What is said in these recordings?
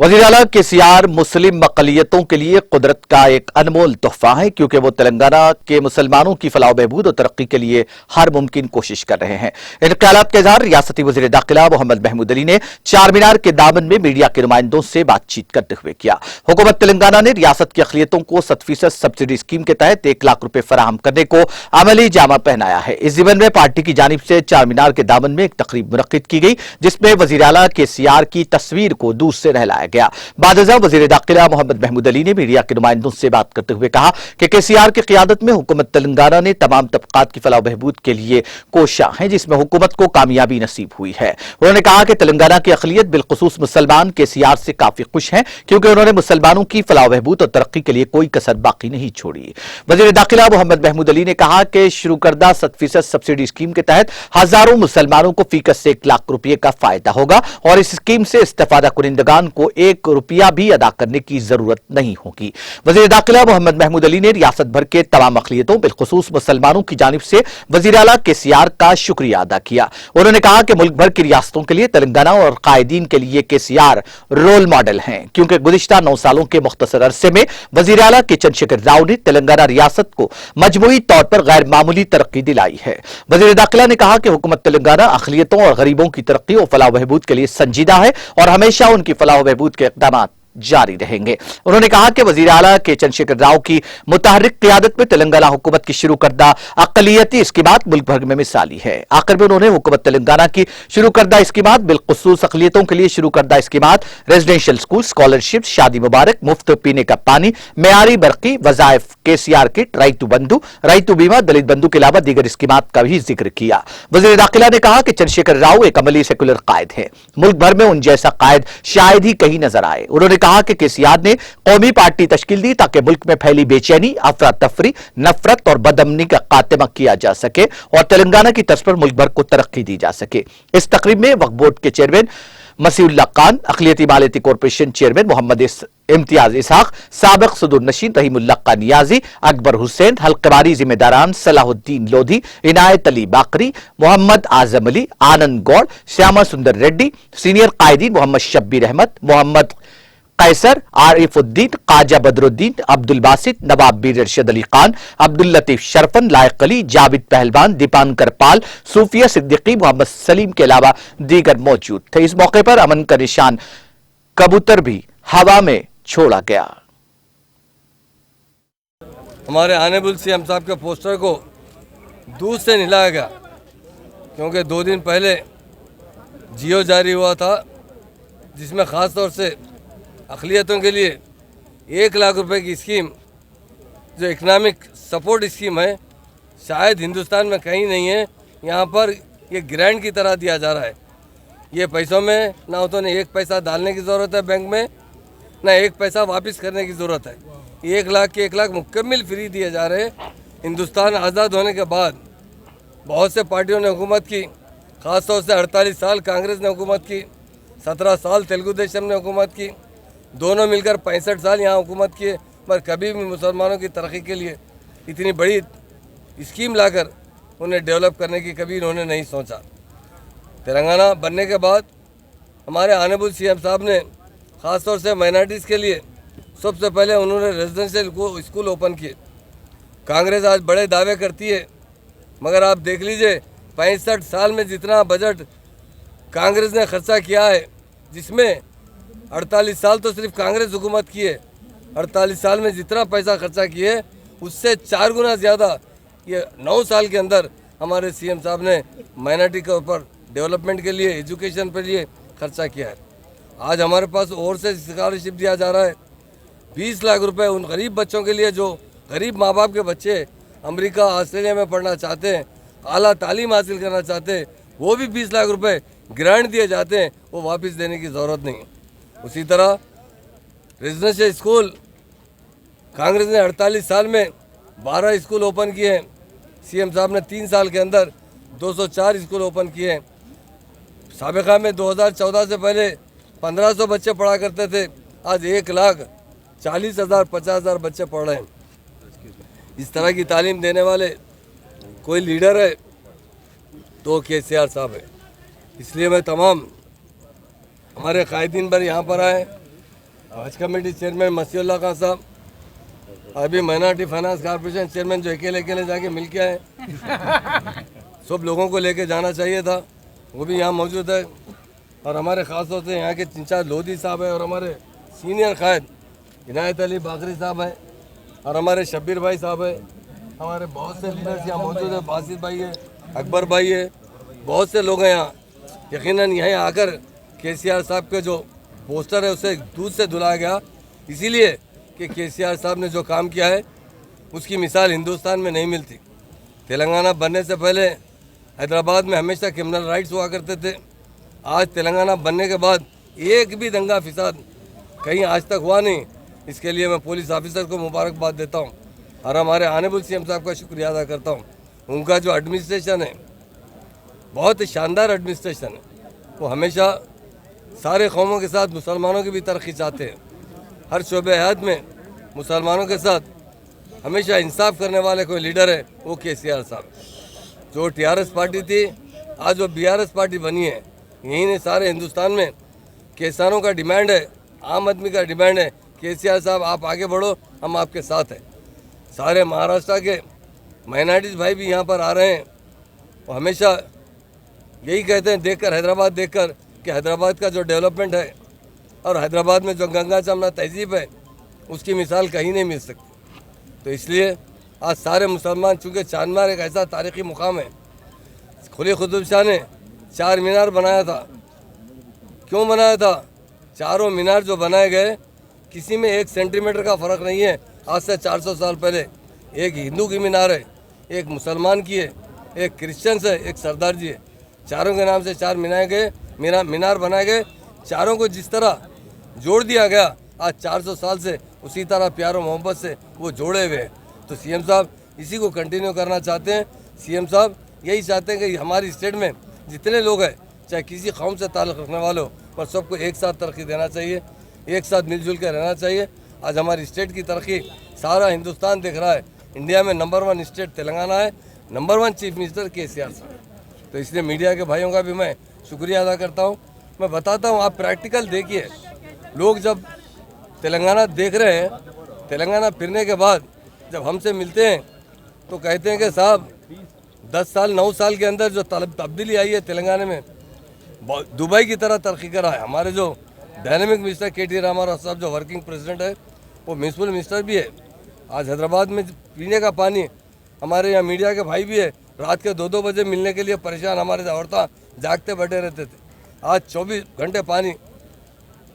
वज़ीर आला केसीआर मुस्लिम अक़लियतों के लिए कुदरत का एक अनमोल तोहफा है, क्योंकि वो तेलंगाना के मुसलमानों की फलाह बहबूद और तरक्की के लिए हर मुमकिन कोशिश कर रहे हैं। इन ख्यालात का इज़हार रियासती वज़ीर दाखिला मोहम्मद महमूद अली ने चार मीनार के दामन में मीडिया के नुमाइंदों से बातचीत करते हुए किया। हुकूमत तेलंगाना ने रियासत की अक़लियतों को 100% सब्सिडी स्कीम के तहत 1 लाख रुपए फराहम करने को अमली जामा पहनाया है। इस ज़िम्न में पार्टी की जानिब से चार मीनार के दामन में एक तकरीब मुनक्किद की गई, जिसमें वज़ीर आला केसीआर की तस्वीर को दूर से नहलाया गया। बादशाह वज़ीर दाखिला मोहम्मद महमूद अली ने मीडिया के नुमाइंदों से बात करते हुए कहा कि केसीआर की क़ियादत में हुकूमत तेलंगाना ने तमाम तबकात की फलाह बहबूद के लिए कोशिश है, जिसमें हुकूमत को कामयाबी नसीब हुई है। उन्होंने कहा कि तेलंगाना की अक़लियत बिलखुसूस मुसलमान केसीआर से काफी खुश हैं, क्योंकि उन्होंने मुसलमानों की फलाह बहबूद और तरक्की के लिए कोई कसर बाकी नहीं छोड़ी। वज़ीर दाखिला मोहम्मद महमूद अली ने कहा कि शुरू करदा 100% सब्सिडी स्कीम के तहत हजारों मुसलमानों को फीकस से 1 लाख रुपये का फायदा होगा और इस स्कीम से इस्तेफादा कुनिंदगान को 1 रुपया भी अदा करने की जरूरत नहीं होगी। वज़ीर दाखिला मोहम्मद महमूद अली ने रियासत भर के तमाम अक़लियतों बिलखुसूस मुसलमानों की जानिब से वज़ीर आला केसीआर का शुक्रिया अदा किया। उन्होंने कहा कि मुल्क भर की रियासतों के लिए तेलंगाना और कायदीन के लिए केसीआर रोल मॉडल हैं, क्योंकि गुज़िश्ता 9 सालों के मुख्तसर अरसे में वज़ीर आला के चंद्रशेखर राव ने तेलंगाना रियासत को मजमूई तौर पर गैर मामूली तरक्की दिलाई है। वज़ीर दाखिला ने कहा कि हुकूमत तेलंगाना अक़लियतों और गरीबों की तरक्की और फलाह बहबूद के लिए संजीदा है और हमेशा उनकी फलाह बहबूद के इक़दामात जारी रहेंगे। उन्होंने कहा कि वज़ीर आला के चंद्रशेखर राव की मुतहर्रिक क़ियादत में तेलंगाना हुकूमत की शुरू करदा अक़लियती स्कीमात मुल्क भर में मिसाली है। आखिर में उन्होंने हुकूमत तेलंगाना की शुरू करदा स्कीमात बिलखुसूस अक़लियतों के लिए शुरू करदा स्कीमात, रेजिडेंशियल स्कूल, स्कॉलरशिप, शादी मुबारक, मुफ्त पीने का पानी, मेयारी बरक़ी, वज़ाइफ, केसीआर किट, राइतु बंधु, राइतु बीमा, दलित बंधु के अलावा दीगर स्कीमात का भी जिक्र किया। वज़ीर दाखिला ने कहा कि चंद्रशेखर राव एक अमली सेकुलर कायद है। मुल्क भर में उन जैसा कायद शायद ही कहीं नजर आए। उन्होंने कहा कि केसीआर ने कौमी पार्टी तश्कील दी ताकि मुल्क में फैली बेचैनी, अफरा तफरी, नफरत और बदअमनी का खात्मा किया जा सके और तेलंगाना की तर्ज पर मुल्क भर को तरक्की दी जा सके। इस तकरीब में वक्फ बोर्ड के चेयरमैन मसीउल्लाह खान, अक़लियती मालियती कॉरपोरेशन चेयरमैन मोहम्मद इम्तियाज इसहाक, साबिक सदुर नशीन रहीमुल्लाह नियाजी, अकबर हुसैन, हल्क़बारी जिम्मेदारान सलाहुद्दीन लोधी, इनायत अली बाकरी, मोहम्मद आजम अली, आनंद गौड़, श्यामा सुंदर रेड्डी, सीनियर कायदीन मोहम्मद शब्बीर अहमद, मोहम्मद कैसर, आरिफुद्दीन, काजा बदरुद्दीन, अब्दुल बासित, नवाब बीर अरशद अली खान, अब्दुल लतीफ शरफन, लायक अली, जाविद पहलवान, दीपांकर पाल, सूफिया सिद्दीकी, मोहम्मद सलीम के अलावा दीगर मौजूद थे। इस मौके पर अमन का निशान कबूतर भी हवा में छोड़ा गया। हमारे आनेबुल सीएम साहब के पोस्टर को दूध से नहलाया गया, क्योंकि 2 दिन पहले जियो जारी हुआ था, जिसमें ख़ास तौर से अक़लियतों के लिए 1 लाख रुपए की स्कीम, जो इकनॉमिक सपोर्ट स्कीम है, शायद हिंदुस्तान में कहीं नहीं है। यहाँ पर ये ग्रांट की तरह दिया जा रहा है। ये पैसों में ना तो ने 1 पैसा डालने की ज़रूरत है बैंक में, ना 1 पैसा वापस करने की ज़रूरत है। 1 लाख के 1 लाख मुकम्मल फ्री दिए जा रहे हैं। हिंदुस्तान आज़ाद होने के बाद बहुत से पार्टियों ने हुकूमत की, ख़ास तौर से 48 साल कांग्रेस ने हुकूमत की, 17 साल तेलुगु देशम ने हुकूमत की, दोनों मिलकर 65 साल यहाँ हुकूमत किए, पर कभी भी मुसलमानों की तरक्की के लिए इतनी बड़ी स्कीम लाकर उन्हें डेवलप करने की कभी इन्होंने नहीं सोचा। तेलंगाना बनने के बाद हमारे आनेबुल सीएम साहब ने ख़ास तौर से माइनॉरिटीज़ के लिए सबसे पहले उन्होंने रेजिडेंशियल स्कूल ओपन किए। कांग्रेस आज बड़े दावे करती है, मगर आप देख लीजिए 65 साल में जितना बजट कांग्रेस ने खर्चा किया है, जिसमें 48 साल तो सिर्फ कांग्रेस हुकूमत की है, 48 साल में जितना पैसा खर्चा किए उससे 4 गुना ज़्यादा ये 9 साल के अंदर हमारे सीएम साहब ने माइनॉरिटी के ऊपर डेवलपमेंट के लिए, एजुकेशन के लिए खर्चा किया है। आज हमारे पास और से स्कॉलरशिप दिया जा रहा है 20 लाख रुपए उन गरीब बच्चों के लिए, जो गरीब माँ बाप के बच्चे अमेरिका, ऑस्ट्रेलिया में पढ़ना चाहते हैं, आला तालीम हासिल करना चाहते हैं, वो भी 20 लाख रुपए ग्रांट दिए जाते हैं, वो वापस देने की ज़रूरत नहीं। उसी तरह रेजिडेंशियल स्कूल कांग्रेस ने 48 साल में 12 स्कूल ओपन किए हैं। सीएम साहब ने 3 साल के अंदर 204 स्कूल ओपन किए हैं। साबिका में 2014 से पहले 1500 बच्चे पढ़ा करते थे, आज 1,40,000 50,000 बच्चे पढ़ रहे हैं। इस तरह की तालीम देने वाले कोई लीडर है तो केसीआर साहब है। इसलिए मैं तमाम हमारे कायदीन पर यहाँ पर आए, हज कमेटी चेयरमैन मसीउल्लाह खान साहब, अभी माइनॉरिटी फाइनेंस कॉर्पोरेशन चेयरमैन जो अकेले जाके मिल के आए, सब लोगों को लेके जाना चाहिए था, वो भी यहाँ मौजूद है। और हमारे ख़ास तौर से यहाँ के इंचार्ज लोधी साहब है और हमारे सीनियर कायद इनायत अली बाकरी साहब है और हमारे शब्बीर भाई साहब है, हमारे बहुत से लीडर्स यहाँ मौजूद है, बासित भाई है, अकबर भाई है, बहुत से लोग हैं यहाँ। यकीनन यहाँ आकर केसीआर साहब के जो पोस्टर है उसे दूध से धुलाया गया, इसीलिए कि केसीआर साहब ने जो काम किया है उसकी मिसाल हिंदुस्तान में नहीं मिलती। तेलंगाना बनने से पहले हैदराबाद में हमेशा क्रिमिनल राइट्स हुआ करते थे। आज तेलंगाना बनने के बाद एक भी दंगा फिसाद कहीं आज तक हुआ नहीं। इसके लिए मैं पुलिस ऑफिसर को मुबारकबाद देता हूँ और हमारे ऑनरेबल सीएम साहब का शुक्रिया अदा करता हूँ। उनका जो एडमिनिस्ट्रेशन है बहुत शानदार एडमिनिस्ट्रेशन है। वो हमेशा सारे कौमों के साथ मुसलमानों की भी तरक्की चाहते हैं। हर शोबे हयात में मुसलमानों के साथ हमेशा इंसाफ करने वाले कोई लीडर है वो केसीआर साहब। जो टीआरएस पार्टी थी आज वो बीआरएस पार्टी बनी है। यही नहीं सारे हिंदुस्तान में किसानों का डिमांड है, आम आदमी का डिमांड है, केसीआर साहब आप आगे बढ़ो, हम आपके साथ हैं। सारे महाराष्ट्र के माइनॉरिटीज़ भाई भी यहाँ पर आ रहे हैं। वो हमेशा यही कहते हैं देखकर हैदराबाद देखकर कि हैदराबाद का जो डेवलपमेंट है और हैदराबाद में जो गंगा जमुना तहजीब है उसकी मिसाल कहीं नहीं मिल सकती। तो इसलिए आज सारे मुसलमान, चूँकि चारमीनार एक ऐसा तारीख़ी मुकाम है, कुली कुतुब शाह ने 4 मीनार बनाया था। क्यों बनाया था? चारों मीनार जो बनाए गए किसी में 1 सेंटीमीटर का फ़र्क नहीं है। आज से 400 साल पहले एक हिंदू की मीनार है, एक मुसलमान की है, एक क्रिश्चियन है, एक सरदार जी है। चारों के नाम से 4 मीनार बनाए गए। चारों को जिस तरह जोड़ दिया गया आज 400 साल से उसी तरह प्यार और मोहब्बत से वो जोड़े हुए हैं। तो सीएम साहब इसी को कंटिन्यू करना चाहते हैं। सीएम साहब यही चाहते हैं कि हमारी स्टेट में जितने लोग हैं, चाहे किसी कौम से ताल्लुक़ रखने वालों, पर सबको एक साथ तरक्की देना चाहिए, एक साथ मिलजुल कर रहना चाहिए। आज हमारी स्टेट की तरक्की सारा हिंदुस्तान देख रहा है। इंडिया में नंबर 1 स्टेट तेलंगाना है, नंबर 1 चीफ मिनिस्टर केसीआर साहब। तो इसलिए मीडिया के भाइयों का भी मैं शुक्रिया अदा करता हूँ। मैं बताता हूँ, आप प्रैक्टिकल देखिए। लोग जब तेलंगाना देख रहे हैं, तेलंगाना फिरने के बाद जब हमसे मिलते हैं तो कहते हैं कि साहब 10 साल 9 साल के अंदर जो तब्दीली आई है तेलंगाना में, दुबई की तरह तरक्की करा है। हमारे जो डायनेमिक मिनिस्टर के.टी. रामाराव साहब जो वर्किंग प्रेसिडेंट है, वो म्यूनसिपल मिनिस्टर भी है। आज हैदराबाद में पीने का पानी, हमारे यहाँ मीडिया के भाई भी है, रात के 2-2 बजे मिलने के लिए परेशान हमारे औरतें जागते बैठे रहते थे। आज 24 घंटे पानी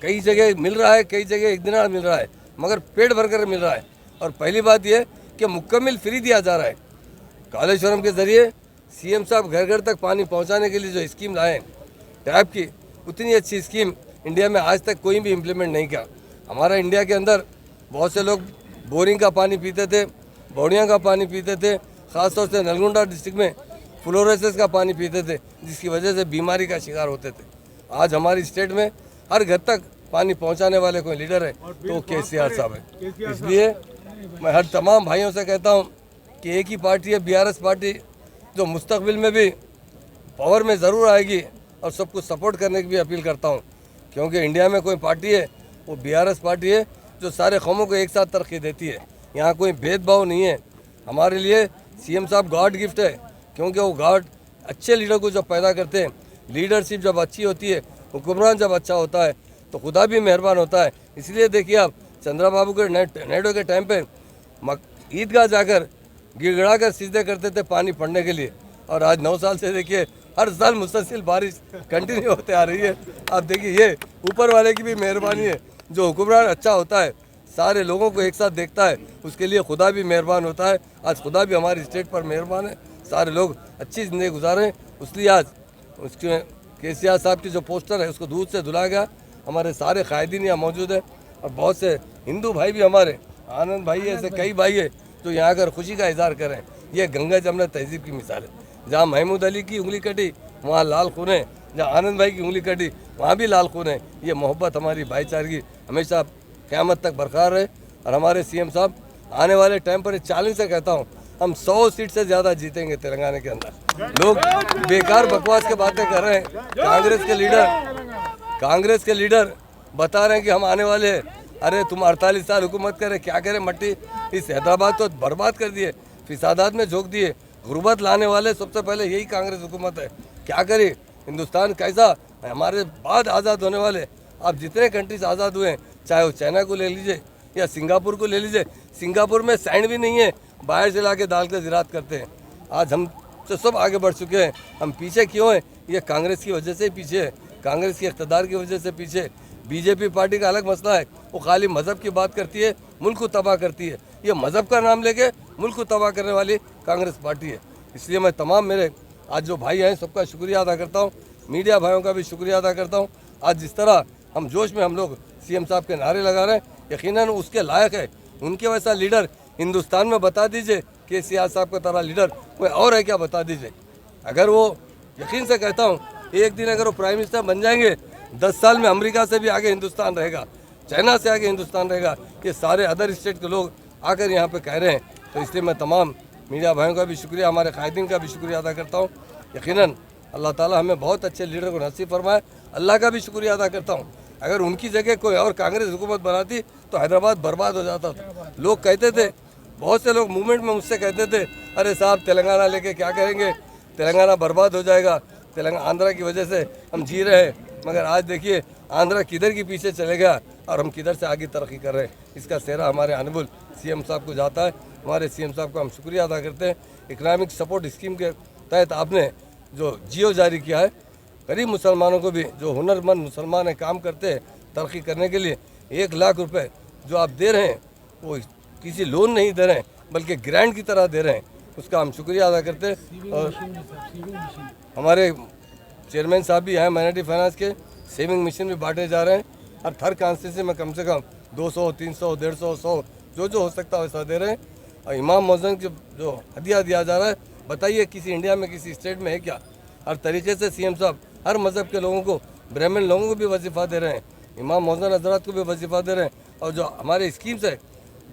कई जगह मिल रहा है, कई जगह एक दिन मिल रहा है, मगर पेट भर कर मिल रहा है। और पहली बात यह कि मुकम्मल फ्री दिया जा रहा है। कालेश्वरम के ज़रिए सीएम साहब घर घर तक पानी पहुंचाने के लिए जो स्कीम लाए टैप की, उतनी अच्छी स्कीम इंडिया में आज तक कोई भी इम्प्लीमेंट नहीं किया। हमारा इंडिया के अंदर बहुत से लोग बोरिंग का पानी पीते थे, बौड़िया का पानी पीते थे, ख़ासतौर से नलगोंडा डिस्ट्रिक्ट में फ्लोरोसिस का पानी पीते थे, जिसकी वजह से बीमारी का शिकार होते थे। आज हमारी स्टेट में हर घर तक पानी पहुंचाने वाले कोई लीडर है तो केसीआर साहब है। इसलिए मैं हर तमाम भाइयों से कहता हूं कि एक ही पार्टी है बीआरएस पार्टी, जो मुस्तकबिल में भी पावर में ज़रूर आएगी और सबको सपोर्ट करने की भी अपील करता हूं, क्योंकि इंडिया में कोई पार्टी है वो बीआरएस पार्टी है जो सारे कौमों को एक साथ तरक्की देती है। यहाँ कोई भेदभाव नहीं है। हमारे लिए सीएम साहब गॉड गिफ्ट है, क्योंकि वो गॉड अच्छे लीडर को जब पैदा करते हैं, लीडरशिप जब अच्छी होती है, हुक्मरान जब अच्छा होता है तो खुदा भी मेहरबान होता है। इसलिए देखिए आप चंद्रबाबू के नायडू के टाइम पे ईदगाह जाकर गिड़गड़ा कर सीधे करते थे पानी पड़ने के लिए, और आज 9 साल से देखिए हर साल मुसलसल बारिश कंटिन्यू होते आ रही है। आप देखिए ये ऊपर वाले की भी मेहरबानी है। जो हुक्मरान अच्छा होता है, सारे लोगों को एक साथ देखता है, उसके लिए खुदा भी मेहरबान होता है। आज खुदा भी हमारी स्टेट पर मेहरबान है, सारे लोग अच्छी ज़िंदगी गुजारें। इसलिए आज उसके केसीआर साहब की जो पोस्टर है उसको दूध से धुलाया गया। हमारे सारे कायदीन यहाँ मौजूद है और बहुत से हिंदू भाई भी, हमारे आनंद भाई है, ऐसे कई भाई है जो यहाँ आकर खुशी का इजहार करें। ये गंगा जमुना तहजीब की मिसाल है। जहाँ महमूद अली की उंगली कटी वहाँ लाल खून है, जहाँ आनंद भाई की उंगली कटी वहाँ भी लाल खून है। ये मोहब्बत हमारी भाईचारगी हमेशा क़यामत तक बरकरार है। और हमारे सीएम साहब आने वाले टाइम पर चैलेंज से कहता हूँ, हम 100 सीट से ज़्यादा जीतेंगे तेलंगाना के अंदर। लोग बेकार बकवास के बातें कर रहे हैं। कांग्रेस के लीडर बता रहे हैं कि हम आने वाले हैं, अरे तुम 48 साल हुकूमत करे, क्या करे मट्टी, इस हैदराबाद को बर्बाद कर दिए, फिसादात में झोंक दिए, गुर्बत लाने वाले सबसे पहले यही कांग्रेस हुकूमत है। क्या करे, हिंदुस्तान कैसा हमारे बाद आज़ाद होने वाले, आप जितने कंट्रीज आज़ाद हुए हैं, चाहे वो चाइना को ले लीजिए या सिंगापुर को ले लीजिए, सिंगापुर में सैंड भी नहीं है, बाहर से लाके डाल कर ज़राअत करते हैं। आज हम तो सब आगे बढ़ चुके हैं, हम पीछे क्यों हैं? ये कांग्रेस की वजह से ही पीछे है, कांग्रेस के इक़्तिदार की वजह से पीछे। बीजेपी पार्टी का अलग मसला है, वो खाली मज़हब की बात करती है, मुल्क को तबाह करती है। ये मज़हब का नाम लेके मुल्क को तबाह करने वाली कांग्रेस पार्टी है। इसलिए मैं तमाम मेरे आज जो भाई हैं सबका शुक्रिया अदा करता हूँ, मीडिया भाइयों का भी शुक्रिया अदा करता हूँ। आज जिस तरह हम जोश में हम लोग सीएम साहब के नारे लगा रहे हैं, यकीनन उसके लायक है। उनके वैसा लीडर हिंदुस्तान में बता दीजिए, केसीआर साहब का तरह लीडर कोई और है क्या, बता दीजिए। अगर वो, यकीन से कहता हूँ, एक दिन अगर वो प्राइम मिनिस्टर बन जाएंगे, 10 साल में अमेरिका से भी आगे हिंदुस्तान रहेगा, चाइना से आगे हिंदुस्तान रहेगा। ये सारे अदर स्टेट के लोग आकर यहाँ पे कह रहे हैं। तो इसलिए मैं तमाम मीडिया भाइयों का भी शुक्रिया, हमारे कायदीन का भी शुक्रिया अदा करता हूँ। यकीनन अल्लाह ताला हमें बहुत अच्छे लीडर को नसीब फरमाए, अल्लाह का भी शुक्रिया अदा करता हूँ। अगर उनकी जगह कोई और कांग्रेस हुकूमत बनाती तो हैदराबाद बर्बाद हो जाता था। लोग कहते थे, बहुत से लोग मूवमेंट में मुझसे कहते थे, अरे साहब तेलंगाना लेके क्या करेंगे, तेलंगाना बर्बाद हो जाएगा, तेलंगाना आंध्रा की वजह से हम जी रहे हैं। मगर आज देखिए आंध्रा किधर के पीछे चले गया और हम किधर से आगे तरक्की कर रहे हैं। इसका सेहरा हमारे ऑनरेबल सीएम साहब को जाता है। हमारे सीएम साहब को हम शुक्रिया अदा करते हैं। इकनॉमिक सपोर्ट स्कीम के तहत आपने जो जियो जारी किया है, गरीब मुसलमानों को भी, जो हुनरमंद मुसलमान हैं, काम करते हैं तरक्की करने के लिए, 1 लाख रुपए जो आप दे रहे हैं वो किसी लोन नहीं दे रहे हैं बल्कि ग्रांट की तरह दे रहे हैं, उसका हम शुक्रिया अदा करते हैं। और हमारे चेयरमैन साहब भी हैं माइनॉरिटी फाइनेंस के, सेविंग मशीन भी बांटे जा रहे हैं। और हर कॉन्स्टिट्यूंसी में कम से कम 200, 300, 150, 100 जो हो सकता है वैसा दे रहे हैं। और इमाम मौज़न के जो हदिया दिया जा रहा है, बताइए किसी इंडिया में किसी स्टेट में है क्या? हर तरीके से सीएम साहब हर मज़हब के लोगों को, ब्राह्मण लोगों को भी वजीफ़ा दे रहे हैं, इमाम मौज़न हज़रात को भी वजीफ़ा दे रहे हैं। और जो हमारे स्कीम्स है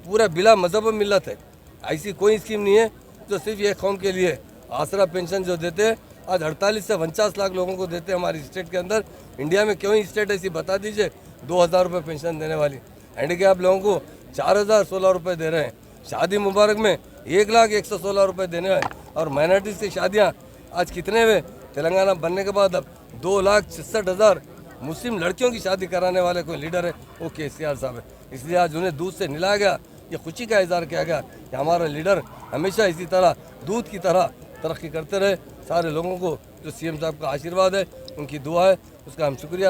पूरा बिला मज़हब व मिलत है, ऐसी कोई स्कीम नहीं है जो सिर्फ एक कौम के लिए। आसरा पेंशन जो देते हैं आज 48 से 49 लाख लोगों को देते हैं हमारी स्टेट के अंदर। इंडिया में क्यों ही स्टेट ऐसी बता दीजिए 2000 रुपये पेंशन देने वाली। हैंडीकैप लोगों को 4016 रुपये दे रहे हैं। शादी मुबारक में 1,116 रुपये देने हैं। और माइनॉरिटीज़ की शादियाँ आज कितने हुए? तेलंगाना बनने के बाद अब 2,66,000 मुस्लिम लड़कियों की शादी कराने वाले कोई लीडर है, वो केसीआर साहब है। इसलिए आज उन्हें दूध से निलाया गया, ये खुशी का इजहार किया गया कि हमारा लीडर हमेशा इसी तरह दूध की तरह तरक्की करते रहे। सारे लोगों को जो सीएम साहब का आशीर्वाद है, उनकी दुआ है, उसका हम शुक्रिया